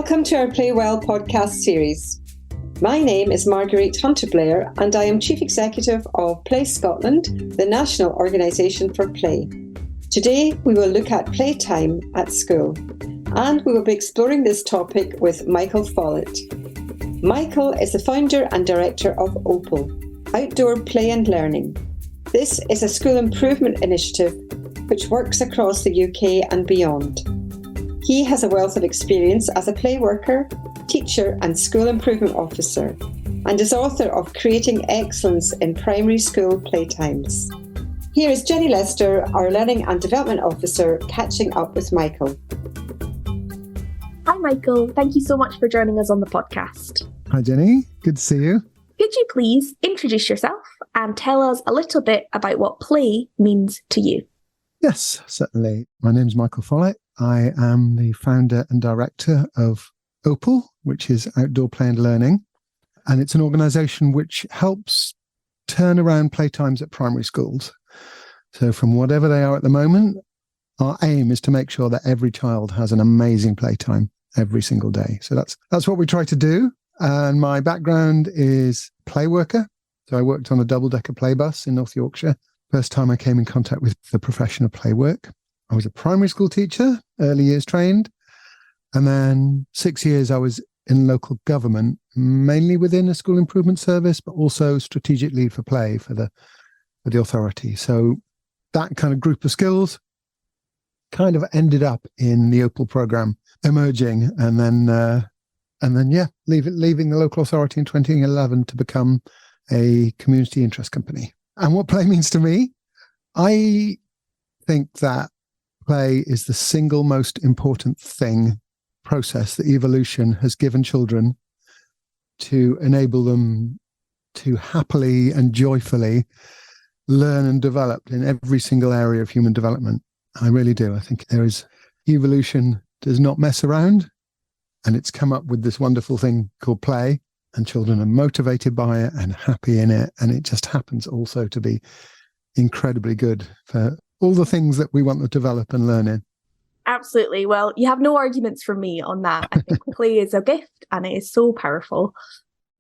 Welcome to our Play Well podcast series. My name is Marguerite Hunter-Blair and I am Chief Executive of Play Scotland, the national organisation for play. Today we will look at playtime at school and we will be exploring this topic with Michael Follet. Michael is the founder and director of OPAL, Outdoor Play and Learning. This is a school improvement initiative which works across the UK and beyond. He has a wealth of experience as a play worker, teacher and school improvement officer, and is author of Creating Excellence in Primary School Playtimes. Here is Jenny Lester, our Learning and Development Officer, catching up with Michael. Hi Michael, thank you so much for joining us on the podcast. Hi Jenny, good to see you. Could you please introduce yourself and tell us a little bit about what play means to you? Yes, certainly. My name is Michael Follet. I am the founder and director of OPAL, which is Outdoor Play and Learning. And it's an organisation which helps turn around playtimes at primary schools. So from whatever they are at the moment, our aim is to make sure that every child has an amazing playtime every single day. So that's what we try to do. And my background is playworker. So I worked on a double-decker play bus in North Yorkshire. First time I came in contact with the profession of play work. I was a primary school teacher, early years trained. And then 6 years I was in local government, mainly within a school improvement service, but also strategic lead for play for the authority. So that kind of group of skills kind of ended up in the OPAL program emerging. And then leaving the local authority in 2011 to become a community interest company. And what play means to me, I think that play is the single most important process that evolution has given children to enable them to happily and joyfully learn and develop in every single area of human development. I really do. I think evolution does not mess around, and it's come up with this wonderful thing called play, and children are motivated by it and happy in it. And it just happens also to be incredibly good for all the things that we want to develop and learn in. Absolutely. Well, you have no arguments from me on that. I think play is a gift and it is so powerful.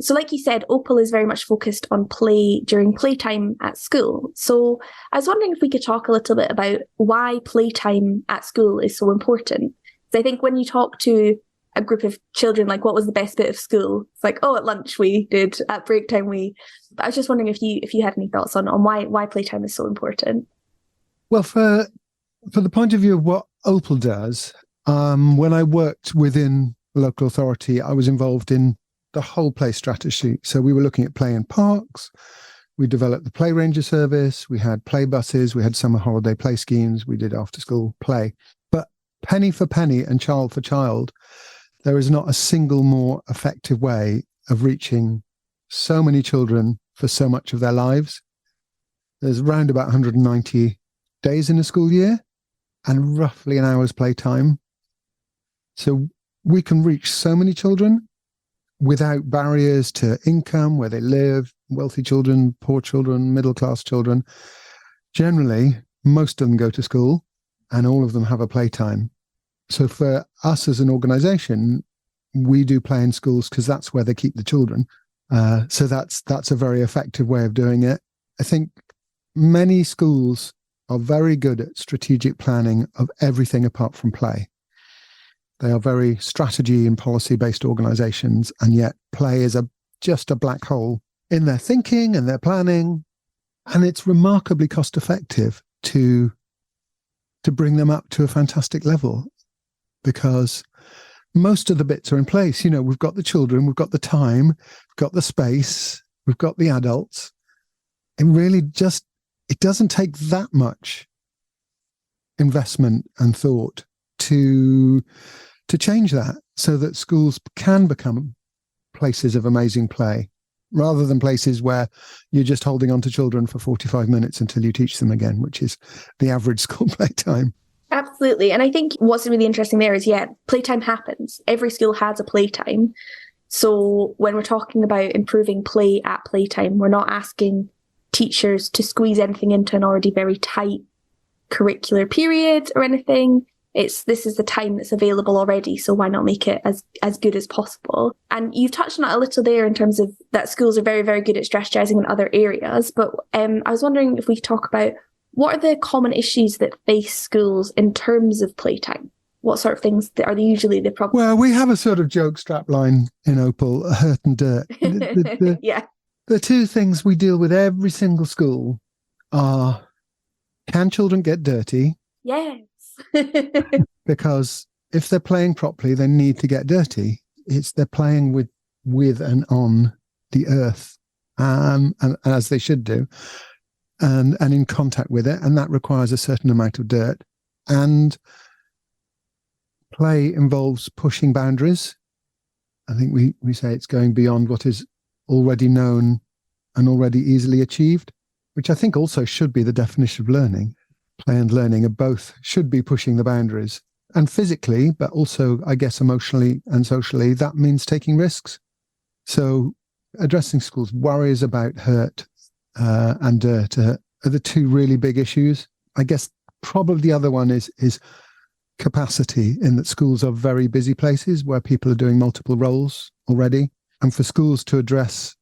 So like you said, OPAL is very much focused on play during playtime at school. So I was wondering if we could talk a little bit about why playtime at school is so important. Because I think when you talk to a group of children, like what was the best bit of school? It's like, oh, at lunch we did, at break time But I was just wondering if you had any thoughts on why playtime is so important. Well, for the point of view of what OPAL does, when I worked within the local authority, I was involved in the whole play strategy. So we were looking at play in parks. We developed the play ranger service. We had play buses. We had summer holiday play schemes. We did after school play. But penny for penny and child for child, there is not a single more effective way of reaching so many children for so much of their lives. There's around about 190 days in a school year and roughly an hour's playtime. So we can reach so many children without barriers to income, where they live, wealthy children, poor children, middle-class children. Generally, most of them go to school and all of them have a playtime. So for us as an organisation, we do play in schools because that's where they keep the children. So that's a very effective way of doing it. I think many schools are very good at strategic planning of everything apart from play. They are very strategy and policy-based organisations, and yet play is just a black hole in their thinking and their planning. And it's remarkably cost-effective to bring them up to a fantastic level, because most of the bits are in place. You know, we've got the children, we've got the time, we've got the space, we've got the adults. And really it doesn't take that much investment and thought to change that, so that schools can become places of amazing play, rather than places where you're just holding on to children for 45 minutes until you teach them again, which is the average school playtime. Absolutely. And I think what's really interesting there is, playtime happens. Every school has a playtime. So when we're talking about improving play at playtime, we're not asking teachers to squeeze anything into an already very tight curricular period or anything. this is the time that's available already, so why not make it as good as possible? And you've touched on it a little there in terms of that schools are very, very good at strategizing in other areas. But I was wondering if we talk about what are the common issues that face schools in terms of playtime? What sort of things are usually the problem? Well, we have a sort of joke strapline in OPAL, hurt and dirt. Yeah. The two things we deal with every single school are, can children get dirty? Yes. Because if they're playing properly, they need to get dirty. They're playing with and on the earth, and as they should do, and in contact with it, and that requires a certain amount of dirt. And play involves pushing boundaries. I think we say it's going beyond what is already known and already easily achieved, which I think also should be the definition of learning. Play and learning are both should be pushing the boundaries. And physically, but also, I guess, emotionally and socially, that means taking risks. So addressing schools' worries about hurt and dirt are the two really big issues. I guess probably the other one is capacity, in that schools are very busy places where people are doing multiple roles already. And for schools to address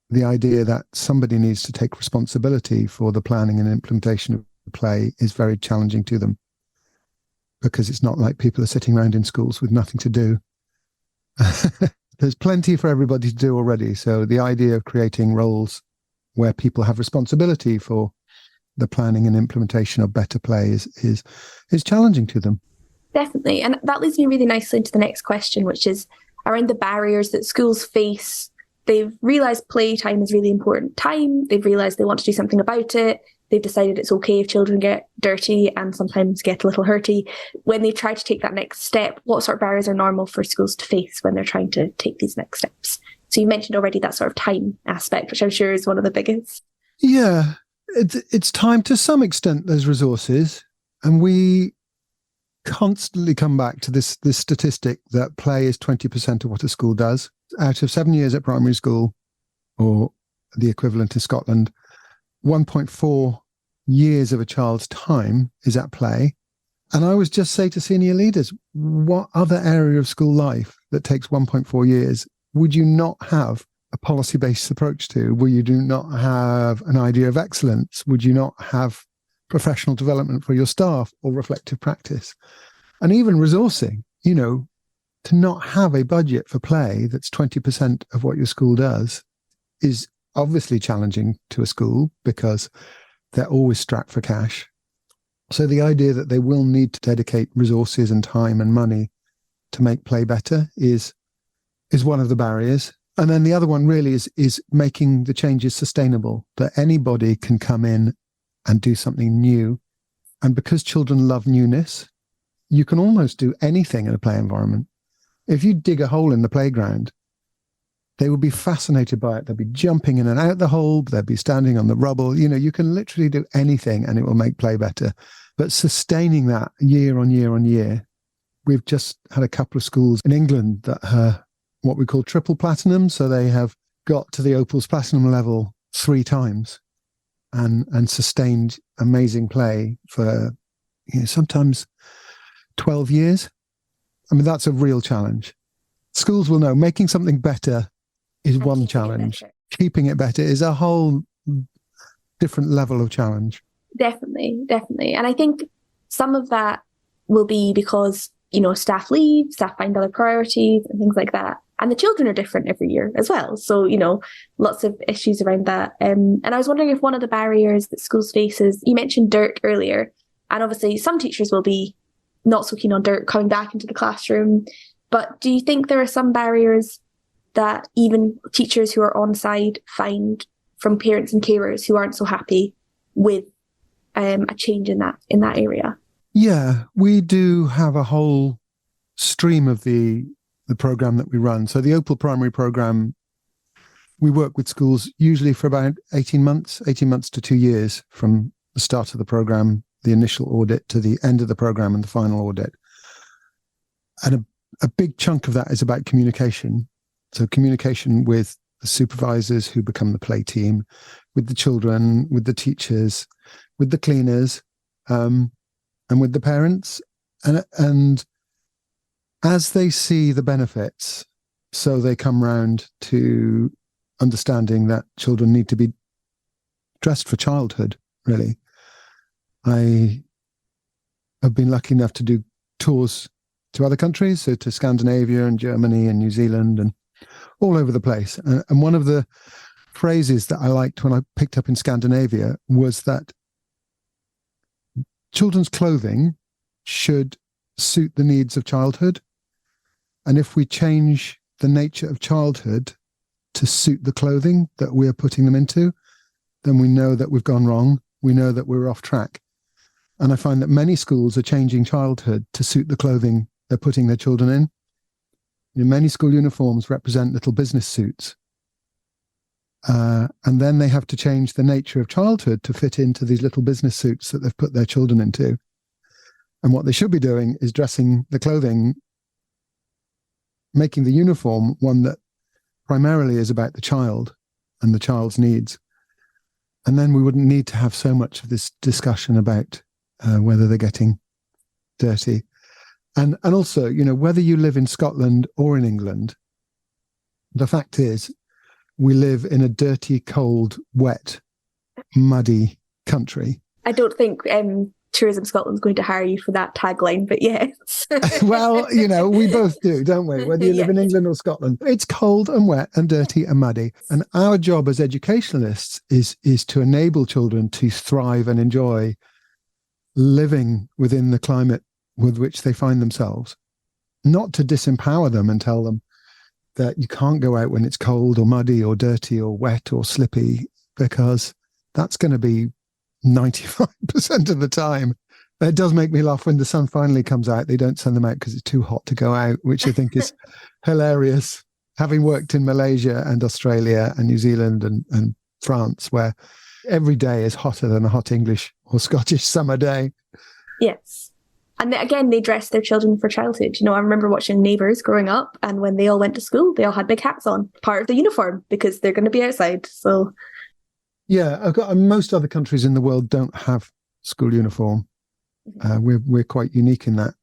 the idea that somebody needs to take responsibility for the planning and implementation of play is very challenging to them, because it's not like people are sitting around in schools with nothing to do. There's plenty for everybody to do already. So the idea of creating roles where people have responsibility for the planning and implementation of better play is challenging to them. Definitely. And that leads me really nicely into the next question, which is around the barriers that schools face. They've realised playtime is really important time. They've realised they want to do something about it. They've decided it's okay if children get dirty and sometimes get a little hurty. When they try to take that next step, what sort of barriers are normal for schools to face when they're trying to take these next steps? So you mentioned already that sort of time aspect, which I'm sure is one of the biggest. Yeah, it's time to some extent. There's resources, and we constantly come back to this statistic that play is 20% of what a school does. Out of 7 years at primary school, or the equivalent in Scotland, 1.4 years of a child's time is at play. And I always just say to senior leaders, what other area of school life that takes 1.4 years would you not have a policy-based approach to? Will you do not have an idea of excellence? Would you not have professional development for your staff or reflective practice? And even resourcing, to not have a budget for play that's 20% of what your school does is obviously challenging to a school, because they're always strapped for cash. So the idea that they will need to dedicate resources and time and money to make play better is one of the barriers. And then the other one really is making the changes sustainable, that anybody can come in and do something new. And because children love newness, you can almost do anything in a play environment. If you dig a hole in the playground, they will be fascinated by it. They'll be jumping in and out the hole. They'll be standing on the rubble. You can literally do anything and it will make play better. But sustaining that year on year on year, we've just had a couple of schools in England that are what we call triple platinum. So they have got to the OPAL's platinum level 3 times and sustained amazing play for sometimes 12 years. I mean, that's a real challenge. Schools will know making something better is one challenge. Keeping it better is a whole different level of challenge. Definitely. And I think some of that will be because, staff leave, staff find other priorities and things like that. And the children are different every year as well. So, lots of issues around that. And I was wondering if one of the barriers that schools face is, you mentioned dirt earlier, and obviously some teachers will be not so keen on dirt coming back into the classroom. But do you think there are some barriers that even teachers who are on side find from parents and carers who aren't so happy with a change in that area? Yeah, we do have a whole stream of the program that we run. So the OPAL primary program, we work with schools usually for about 18 months to 2 years from the start of the program, the initial audit, to the end of the program and the final audit. And a big chunk of that is about communication. So communication with the supervisors who become the play team, with the children, with the teachers, with the cleaners, and with the parents. And as they see the benefits, so they come round to understanding that children need to be dressed for childhood, really. I have been lucky enough to do tours to other countries, so to Scandinavia and Germany and New Zealand and all over the place. And one of the phrases that I liked when I picked up in Scandinavia was that children's clothing should suit the needs of childhood. And if we change the nature of childhood to suit the clothing that we're putting them into, then we know that we've gone wrong. We know that we're off track. And I find that many schools are changing childhood to suit the clothing they're putting their children in. Many school uniforms represent little business suits. And then they have to change the nature of childhood to fit into these little business suits that they've put their children into. And what they should be doing is dressing the clothing, making the uniform one that primarily is about the child and the child's needs. And then we wouldn't need to have so much of this discussion about whether they're getting dirty. And also, whether you live in Scotland or in England, the fact is we live in a dirty, cold, wet, muddy country. I don't think Tourism Scotland's going to hire you for that tagline, but yes. Well, we both do, don't we? Whether you live in England or Scotland. It's cold and wet and dirty and muddy. And our job as educationalists is to enable children to thrive and enjoy living within the climate with which they find themselves, not to disempower them and tell them that you can't go out when it's cold or muddy or dirty or wet or slippy, because that's going to be 95% of the time. It does make me laugh when the sun finally comes out. They don't send them out because it's too hot to go out, which I think is hilarious. Having worked in Malaysia and Australia and New Zealand and France, where every day is hotter than a hot English or Scottish summer day. Yes. And again, they dress their children for childhood. I remember watching Neighbours growing up, and when they all went to school, they all had big hats on, part of the uniform, because they're going to be outside. So, yeah, most other countries in the world don't have school uniform. We're quite unique in that,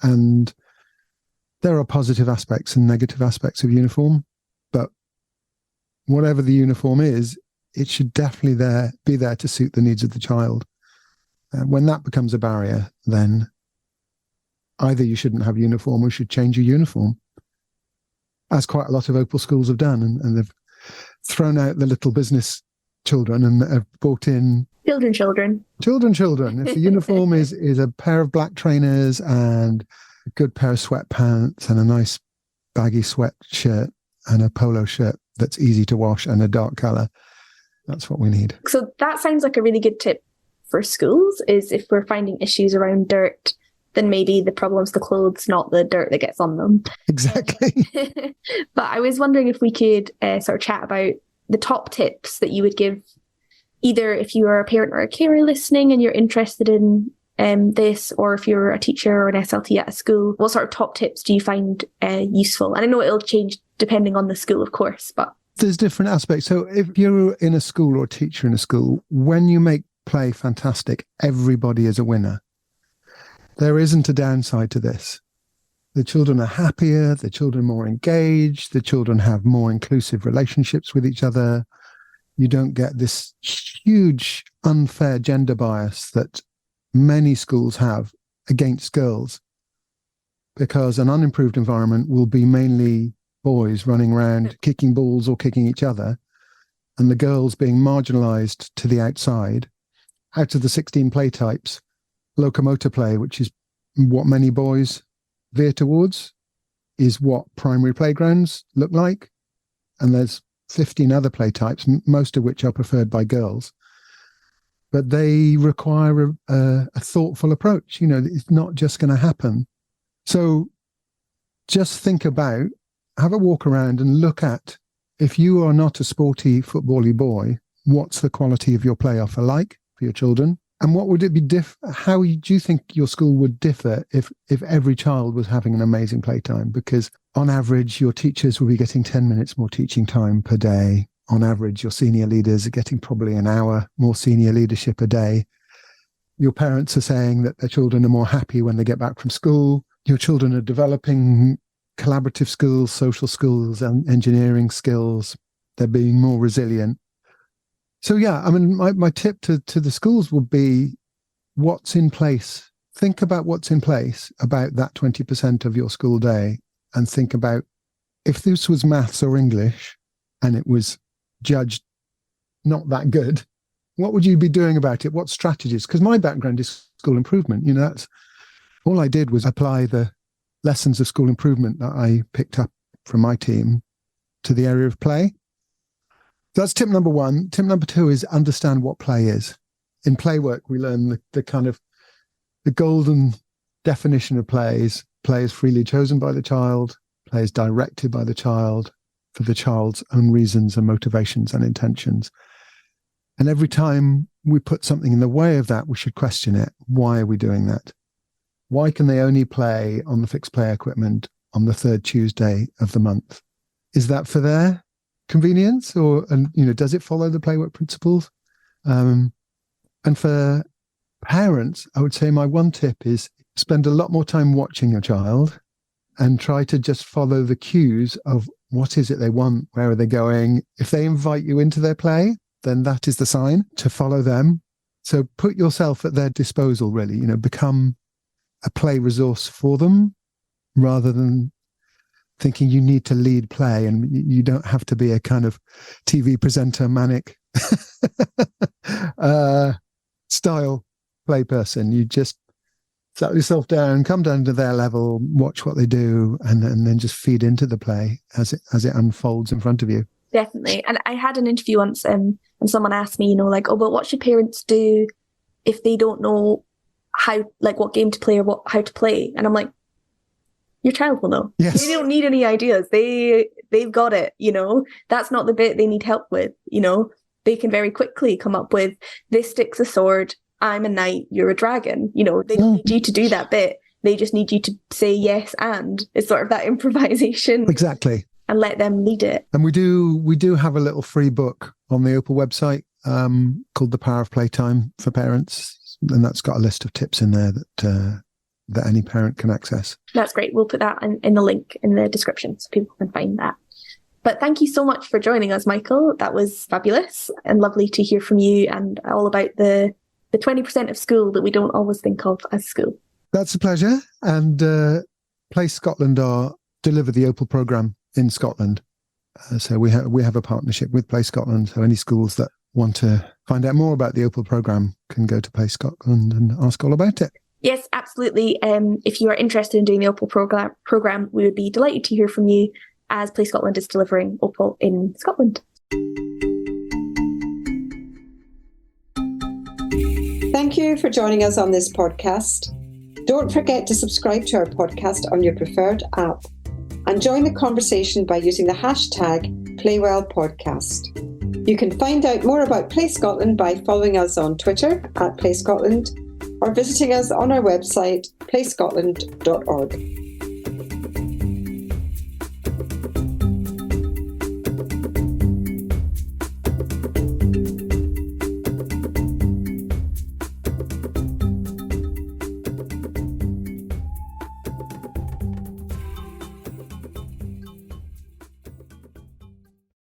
and there are positive aspects and negative aspects of uniform. But whatever the uniform is, it should definitely be there to suit the needs of the child. When that becomes a barrier, then either you shouldn't have uniform or you should change your uniform, as quite a lot of OPAL schools have done. And they've thrown out the little business children and have brought in children. If the uniform is a pair of black trainers and a good pair of sweatpants and a nice baggy sweatshirt and a polo shirt that's easy to wash and a dark colour, that's what we need. So that sounds like a really good tip for schools, is if we're finding issues around dirt, then maybe the problem's the clothes, not the dirt that gets on them. Exactly. But I was wondering if we could sort of chat about the top tips that you would give, either if you are a parent or a carer listening and you're interested in this, or if you're a teacher or an SLT at a school. What sort of top tips do you find useful? And I know it'll change depending on the school, of course, but there's different aspects. So if you're in a school or a teacher in a school, when you make play fantastic, everybody is a winner. There isn't a downside to this. The children are happier, the children are more engaged, the children have more inclusive relationships with each other. You don't get this huge unfair gender bias that many schools have against girls, because an unimproved environment will be mainly boys running around kicking balls or kicking each other, and the girls being marginalized to the outside. Out of the 16 play types, locomotor play, which is what many boys veer towards, is what primary playgrounds look like. And there's 15 other play types, most of which are preferred by girls. But they require a thoughtful approach. It's not just going to happen. So just think about, have a walk around and look at, if you are not a sporty, football-y boy, what's the quality of your play offer like for your children? And what would it be how do you think your school would differ if every child was having an amazing playtime? Because on average, your teachers will be getting 10 minutes more teaching time per day. On average, your senior leaders are getting probably an hour more senior leadership a day. Your parents are saying that their children are more happy when they get back from school. Your children are developing collaborative skills, social skills, and engineering skills. They're being more resilient. So yeah, I mean, my tip to the schools would be what's in place. Think about what's in place about that 20% of your school day, and think about if this was maths or English and it was judged not that good, what would you be doing about it? What strategies? Because my background is school improvement. That's all I did was apply the lessons of school improvement that I picked up from my team to the area of play. That's tip number one. Tip number two is understand what play is. In play work, we learn the kind of the golden definition of play is freely chosen by the child, play is directed by the child for the child's own reasons and motivations and intentions. And every time we put something in the way of that, we should question it. Why are we doing that? Why can they only play on the fixed play equipment on the third Tuesday of the month? Is that for their convenience, or does it follow the playwork principles? And for parents, I would say my one tip is spend a lot more time watching your child and try to just follow the cues of what is it they want, where are they going. If they invite you into their play, then that is the sign to follow them. So put yourself at their disposal, really, become a play resource for them rather than thinking you need to lead play, and you don't have to be a kind of TV presenter, manic style play person. You just settle yourself down, come down to their level, watch what they do, and then just feed into the play as it unfolds in front of you. Definitely. And I had an interview once and someone asked me, but what should parents do if they don't know how, what game to play or how to play? And I'm like, your child will know. Yes. They don't need any ideas. They've got it, That's not the bit they need help with, They can very quickly come up with, this stick's a sword, I'm a knight, you're a dragon. They don't need you to do that bit. They just need you to say yes and. It's sort of that improvisation. Exactly. And let them lead it. And we do have a little free book on the OPAL website called The Power of Playtime for Parents. And that's got a list of tips in there that any parent can access. That's great. We'll put that in the link in the description so people can find that. But thank you so much for joining us, Michael. That was fabulous and lovely to hear from you and all about the 20% of school that we don't always think of as school. That's a pleasure. And Play Scotland deliver the OPAL programme in Scotland. So we have a partnership with Play Scotland. So any schools that want to find out more about the OPAL programme can go to Play Scotland and ask all about it. Yes, absolutely. If you are interested in doing the OPAL programme, we would be delighted to hear from you, as Play Scotland is delivering OPAL in Scotland. Thank you for joining us on this podcast. Don't forget to subscribe to our podcast on your preferred app and join the conversation by using the hashtag PlaywellPodcast. You can find out more about Play Scotland by following us on Twitter @PlayScotland or visiting us on our website playscotland.org.